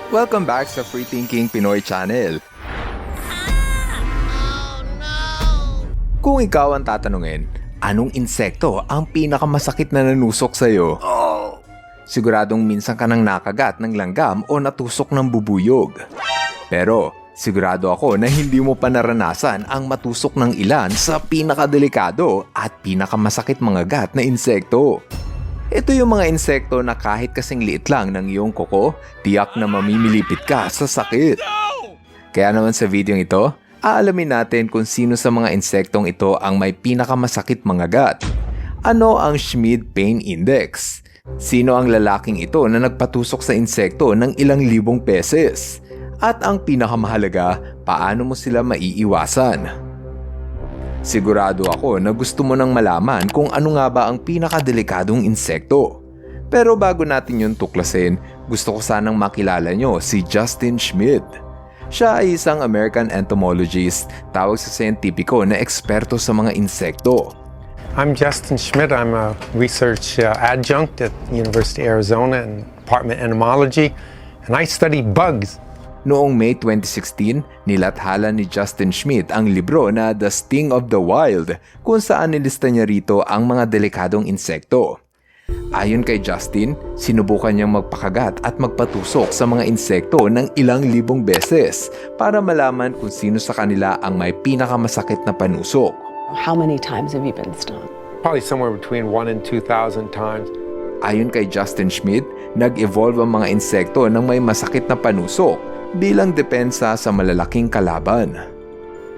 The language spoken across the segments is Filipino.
Welcome back sa Free Thinking Pinoy Channel. Kung ikaw ang tatanungin, anong insekto ang pinakamasakit na nanusok sa'yo? Siguradong minsan ka nang nakagat ng langgam o natusok ng bubuyog. Pero sigurado ako na hindi mo pa naranasan ang matusok ng ilan sa pinakadelikado at pinakamasakit mga gat na insekto. Ito yung mga insekto na kahit kasing liit lang ng iyong kuko, tiyak na mamimilipit ka sa sakit. Kaya naman sa video ito, aalamin natin kung sino sa mga insektong ito ang may pinakamasakit mga gat. Ano ang Schmid Pain Index? Sino ang lalaking ito na nagpatusok sa insekto ng ilang libong beses? At ang pinakamahalaga, paano mo sila maiiwasan? Sigurado ako na gusto mo nang malaman kung ano nga ba ang pinakadelikadong insekto. Pero bago natin yun tuklasin, gusto ko sanang makilala nyo si Justin Schmid. Siya ay isang American entomologist, tawag sa siyentipiko na eksperto sa mga insekto. I'm Justin Schmid. I'm a research adjunct at University of Arizona in Department of Entomology, and I study bugs. Noong May 2016, nilathala ni Justin Schmid ang libro na The Sting of the Wild, kung saan nilista niya rito ang mga delikadong insekto. Ayon kay Justin, sinubukan niyang magpakagat at magpatusok sa mga insekto ng ilang libong beses para malaman kung sino sa kanila ang may pinakamasakit na panusok. How many times have you been stung? Probably somewhere between 1,000 and 2,000 times. Ayon kay Justin Schmid, nag-evolve ang mga insekto ng may masakit na panusok bilang depensa sa malalaking kalaban.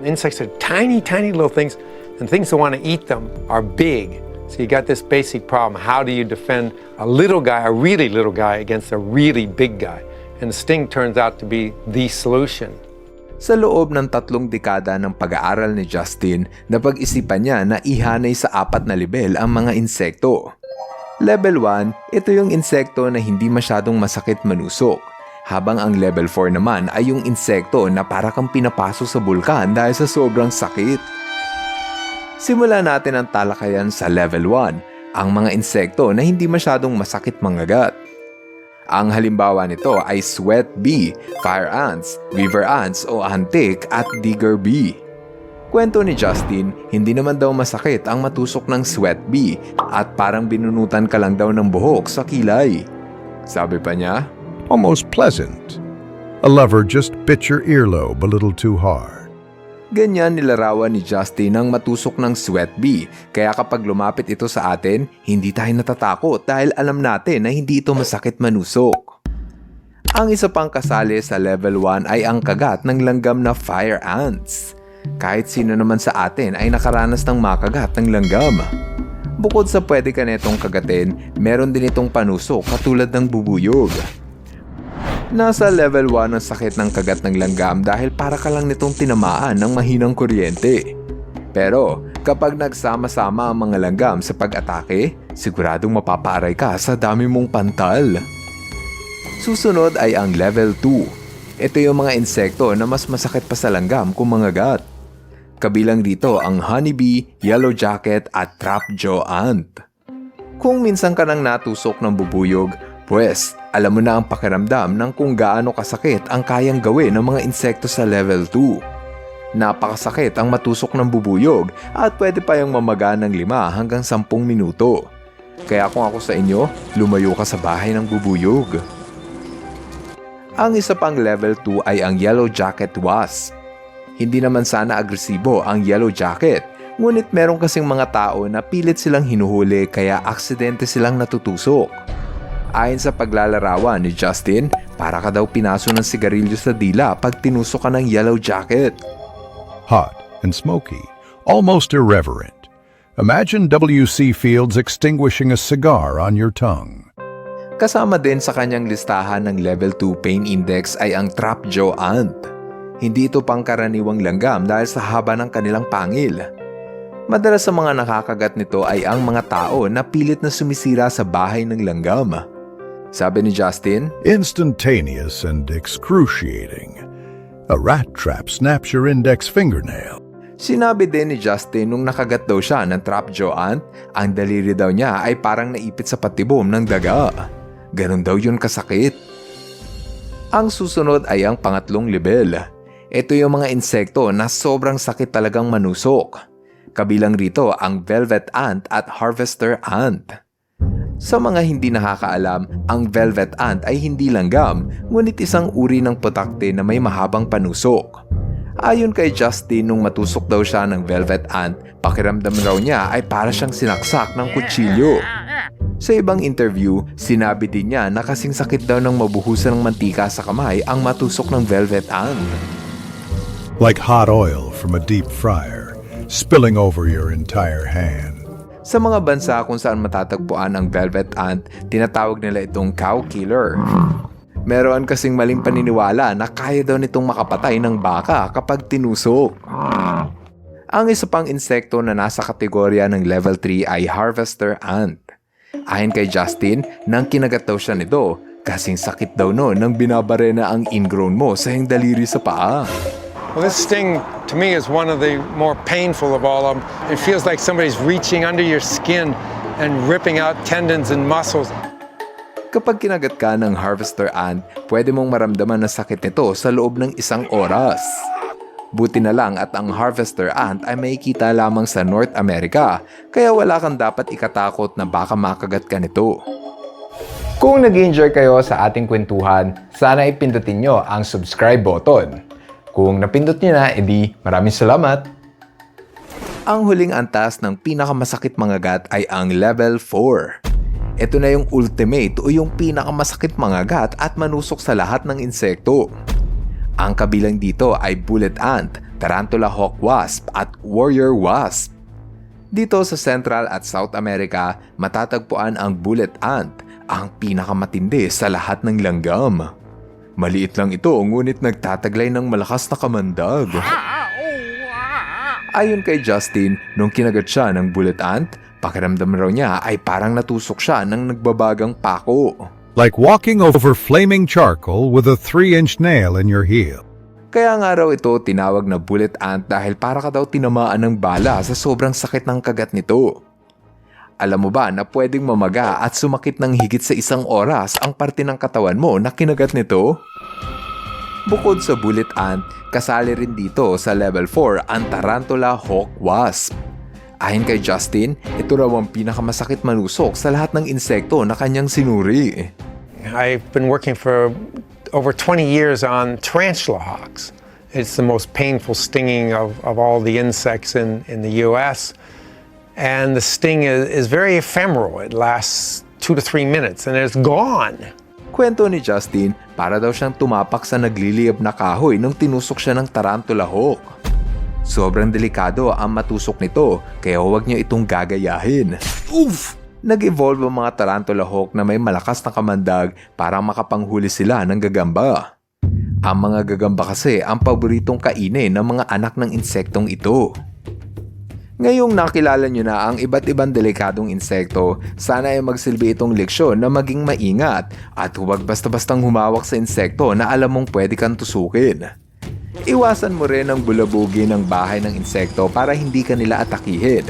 Insects are tiny, tiny little things, and things that want to eat them are big. So you got this basic problem. How do you defend a little guy, a really little guy, against a really big guy? And the sting turns out to be the solution. Sa loob ng 3 dekada ng pag-aaral ni Justin, napag-isipan niya na ihanay sa 4 na level ang mga insekto. Level 1, ito yung insekto na hindi masyadong masakit manusok. Habang ang level 4 naman ay yung insekto na para kang pinapaso sa bulkan dahil sa sobrang sakit. Simulan natin ang talakayan sa level 1, ang mga insekto na hindi masyadong masakit mangagat. Ang halimbawa nito ay sweat bee, fire ants, river ants o antique at digger bee. Kwento ni Justin, hindi naman daw masakit ang matusok ng sweat bee at parang binunutan ka lang daw ng buhok sa kilay. Sabi pa niya, almost pleasant. A lover just bit your earlobe a little too hard. Ganyan nilarawan ni Justin ang matusok ng sweat bee, kaya kapag lumapit ito sa atin, hindi tayo natatakot dahil alam natin na hindi ito masakit manusok. Ang isa pang kasali sa level 1 ay ang kagat ng langgam na fire ants. Kahit sino naman sa atin ay nakaranas ng makagat ng langgam. Bukod sa pwede ka netong kagatin, meron din itong panusok katulad ng bubuyog. Nasa level 1 ang sakit ng kagat ng langgam dahil para ka lang nitong tinamaan ng mahinang kuryente. Pero kapag nagsama-sama ang mga langgam sa pag-atake, siguradong mapaparay ka sa dami mong pantal. Susunod ay ang level 2. Ito yung mga insekto na mas masakit pa sa langgam kung mga gat. Kabilang dito ang honeybee, yellow jacket at trapjaw ant. Kung minsan ka nang natusok ng bubuyog, pues, alam mo na ang pakiramdam ng kung gaano kasakit ang kayang gawin ng mga insekto sa level 2. Napakasakit ang matusok ng bubuyog at pwede pa yung mamaga ng 5 hanggang 10 minuto. Kaya kung ako sa inyo, lumayo ka sa bahay ng bubuyog. Ang isa pang level 2 ay ang yellow jacket wasp. Hindi naman sana agresibo ang yellow jacket, ngunit meron kasing mga tao na pilit silang hinuhuli kaya aksidente silang natutusok. Ayon sa paglalarawan ni Justin, para ka daw pinaso ng sigarilyo sa dila pag tinusok ka ng yellow jacket. Hot and smoky, almost irreverent. Imagine W.C. Fields extinguishing a cigar on your tongue. Kasama din sa kanyang listahan ng level 2 pain index ay ang trapjaw ant. Hindi ito pangkaraniwang langgam dahil sa haba ng kanilang pangil. Madalas sa mga nakakagat nito ay ang mga tao na pilit na sumisira sa bahay ng langgam. Sabi ni Justin, Instantaneous and excruciating. A rat trap snaps your index fingernail. Sinabi din ni Justin nung nakagat daw siya ng trapjaw ant, ang daliri daw niya ay parang naipit sa patibom ng daga. Ganon daw yun kasakit. Ang susunod ay ang pangatlong level. Ito yung mga insekto na sobrang sakit talagang manusok. Kabilang rito ang velvet ant at harvester ant. Sa mga hindi nakakaalam, ang velvet ant ay hindi langgam, ngunit isang uri ng putakte na may mahabang panusok. Ayon kay Justin, nung matusok daw siya ng velvet ant, pakiramdam raw niya ay para siyang sinaksak ng kutsilyo. Sa ibang interview, sinabi din niya na kasing sakit daw ng mabuhusan ng mantika sa kamay ang matusok ng velvet ant. Like hot oil from a deep fryer, spilling over your entire hand. Sa mga bansa kung saan matatagpuan ang velvet ant, tinatawag nila itong cow killer. Meron kasing maling paniniwala na kaya daw nitong makapatay ng baka kapag tinusok. Ang isa pang insekto na nasa kategorya ng level 3 ay harvester ant. Ayon kay Justin, nang kinagat daw siya nito, kasing sakit daw no nang binabare na ang ingrown mo sa iyong daliri sa paa. Well, this sting, to me, is one of the more painful of all of them. It feels like somebody's reaching under your skin and ripping out tendons and muscles. Kapag kinagat ka ng harvester ant, pwede mong maramdaman ang sakit nito sa loob ng 1 oras. Buti na lang at ang harvester ant ay makikita lamang sa North America, kaya wala kang dapat ikatakot na baka makagat ka nito. Kung nag-enjoy kayo sa ating kwentuhan, sana ipindutin nyo ang subscribe button. Kung napindot nyo na, edi maraming salamat! Ang huling antas ng pinakamasakit mangagat ay ang level 4. Ito na yung ultimate o yung pinakamasakit mangagat at manusok sa lahat ng insekto. Ang kabilang dito ay bullet ant, tarantula hawk wasp at warrior wasp. Dito sa Central at South America, matatagpuan ang bullet ant, ang pinakamatindi sa lahat ng langgam. Maliit lang ito ngunit nagtataglay ng malakas na kamandag. Ayon kay Justin, nung kinagat siya ng bullet ant, pakiramdam raw niya ay parang natusok siya ng nagbabagang pako. Like walking over flaming charcoal with a 3-inch nail in your heel. Kaya nga raw ito tinawag na bullet ant dahil para ka daw tinamaan ng bala sa sobrang sakit ng kagat nito. Alam mo ba na pwedeng mamaga at sumakit ng higit sa 1 oras ang parte ng katawan mo na kinagat nito? Bukod sa bullet ant, kasali rin dito sa level 4 ang tarantula hawk wasp. Ayon kay Justin, ito raw ang pinakamasakit manusok sa lahat ng insekto na kanyang sinuri. I've been working for over 20 years on tarantula hawks. It's the most painful stinging of all the insects in the US. And the sting is very ephemeral. It lasts 2 to 3 minutes and it's gone. Kwento ni Justin, para daw siyang tumapak sa nagliliyab na kahoy nung tinusok siya ng tarantula hawk. Sobrang delikado ang matusok nito, kaya huwag niyo itong gagayahin. Oof! Nag-evolve ang mga tarantula hawk na may malakas na kamandag para makapanghuli sila ng gagamba. Ang mga gagamba kasi ang paboritong kainin ng mga anak ng insektong ito. Ngayong nakilala nyo na ang iba't ibang delikadong insekto, sana ay magsilbi itong leksyon na maging maingat at huwag basta-bastang humawak sa insekto na alam mong pwede kang tusukin. Iwasan mo rin ang bulabugi ng bahay ng insekto para hindi ka nila atakihin.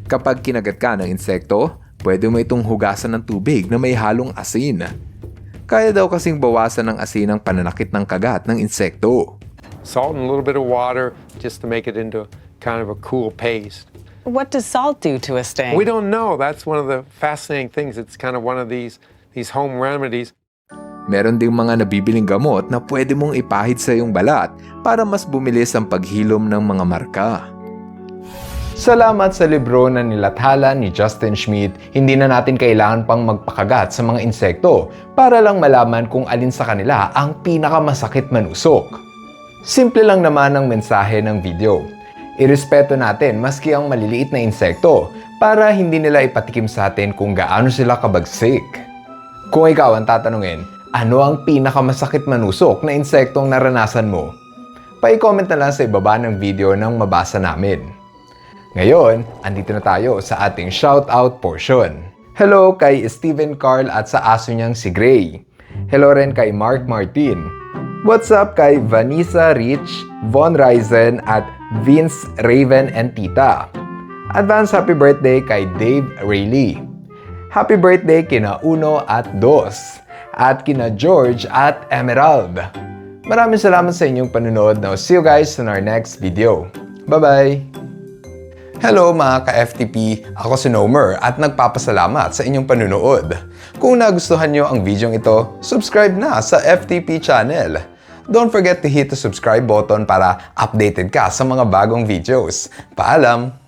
Kapag kinagat ka ng insekto, pwede mo itong hugasan ng tubig na may halong asin. Kaya daw kasing bawasan ng asin ang pananakit ng kagat ng insekto. Salt and a little bit of water just to make it into kind of a cool paste. What does salt do to a sting? We don't know. That's one of the fascinating things. It's kind of one of these home remedies. Meron ding mga nabibiling gamot na pwede mong ipahid sa iyong balat para mas bumilis ang paghilom ng mga marka. Salamat sa libro na nilathala ni Justin Schmidt, hindi na natin kailangan pang magpakagat sa mga insekto para lang malaman kung alin sa kanila ang pinakamasakit manusok. Simple lang naman ang mensahe ng video. Irespeto natin maski ang maliliit na insekto para hindi nila ipatikim sa atin kung gaano sila kabagsik. Kung ikaw ang tatanungin, ano ang pinakamasakit manusok na insektong naranasan mo? Pa-comment na lang sa ibaba ng video nang mabasa namin. Ngayon, andito na tayo sa ating shoutout portion. Hello kay Steven Carl at sa aso niyang si Gray. Hello rin kay Mark Martin. What's up kay Vanessa Rich, Von Ryzen at Vince Raven and Tita. Advance happy birthday kay Dave Rayleigh. Happy birthday kina Uno at Dos. at kina George at Emerald. Maraming salamat sa inyong panunood. Now, see you guys in our next video. Bye-bye! Hello mga ka-FTP! Ako si Nomer at nagpapasalamat sa inyong panunood. Kung nagustuhan nyo ang video ito, subscribe na sa FTP channel. Don't forget to hit the subscribe button para updated ka sa mga bagong videos. Paalam!